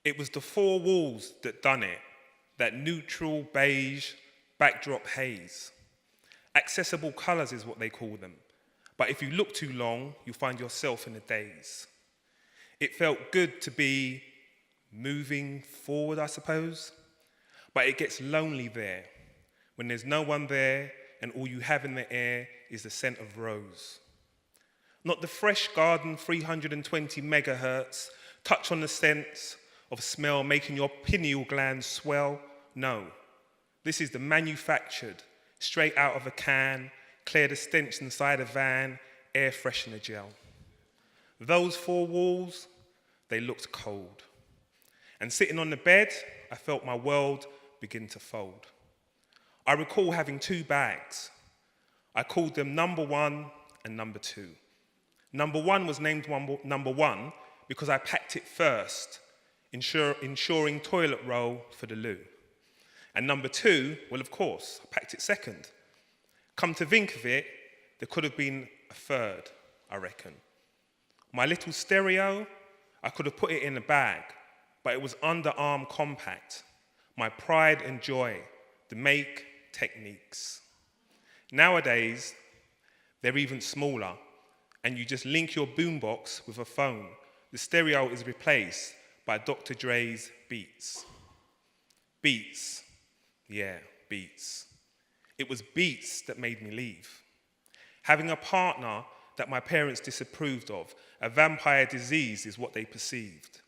It was the four walls that done it, that neutral beige backdrop haze. Accessible colours is what they call them, but if you look too long, you'll find yourself in a daze. It felt good to be moving forward, I suppose, but it gets lonely there, when there's no one there and all you have in the air is the scent of rose. Not the fresh garden 320 megahertz, touch on the sense of smell making your pineal glands swell. No, this is the manufactured, straight out of a can, clear the stench inside a van, air freshener gel. Those four walls, they looked cold. And sitting on the bed, I felt my world begin to fold. I recall having two bags. I called them number 1 and number 2. Number 1 was named number 1 because I packed it first, ensuring toilet roll for the loo. And number 2, well, of course, I packed it second. Come to think of it, there could have been a third, I reckon. My little stereo, I could have put it in a bag, but it was underarm compact. My pride and joy, the make techniques. Nowadays, they're even smaller, and you just link your boombox with a phone. The stereo is replaced by Dr. Dre's Beats. Beats, yeah, Beats. It was Beats that made me leave. Having a partner that my parents disapproved of, a vampire disease is what they perceived.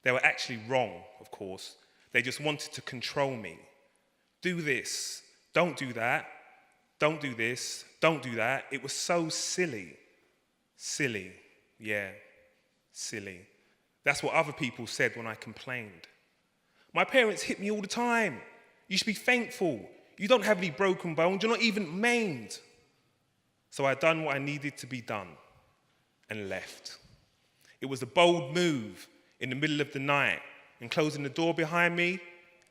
They were actually wrong, of course. They just wanted to control me. Do this, don't do that, don't do this, don't do that. It was so silly. Silly, yeah, silly. That's what other people said when I complained. My parents hit me all the time. You should be thankful. You don't have any broken bones, you're not even maimed. So I done what I needed to be done and left. It was a bold move in the middle of the night, and closing the door behind me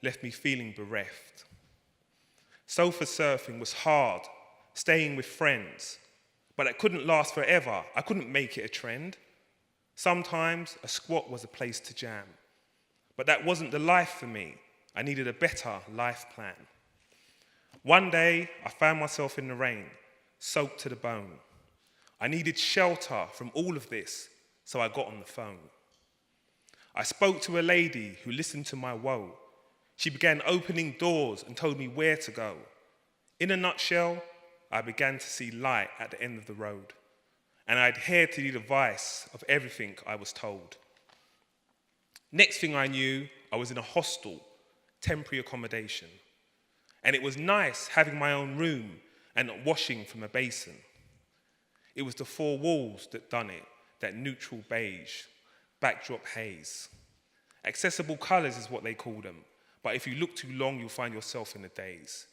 left me feeling bereft. Sofa surfing was hard, staying with friends, but it couldn't last forever. I couldn't make it a trend. Sometimes a squat was a place to jam, but that wasn't the life for me. I needed a better life plan. One day, I found myself in the rain, soaked to the bone. I needed shelter from all of this, so I got on the phone. I spoke to a lady who listened to my woe. She began opening doors and told me where to go. In a nutshell, I began to see light at the end of the road, and I adhered to the advice of everything I was told. Next thing I knew, I was in a hostel, temporary accommodation, and it was nice having my own room and not washing from a basin. It was the four walls that done it, that neutral beige, backdrop haze. Accessible colours is what they call them, but if you look too long, you'll find yourself in a daze.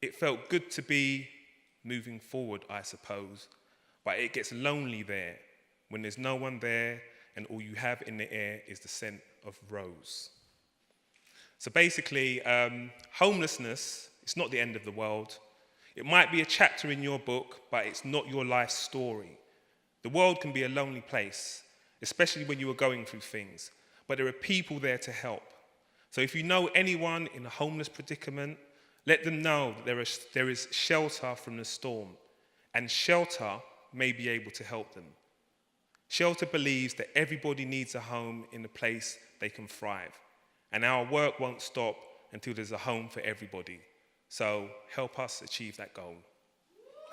It felt good to be moving forward, I suppose, but it gets lonely there when there's no one there and all you have in the air is the scent of rose. So basically, homelessness is not the end of the world. It might be a chapter in your book, but it's not your life story. The world can be a lonely place, especially when you are going through things, but there are people there to help. So if you know anyone in a homeless predicament, let them know that there is shelter from the storm, and shelter may be able to help them. Shelter believes that everybody needs a home in a place they can thrive, and our work won't stop until there's a home for everybody. So help us achieve that goal.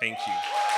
Thank you.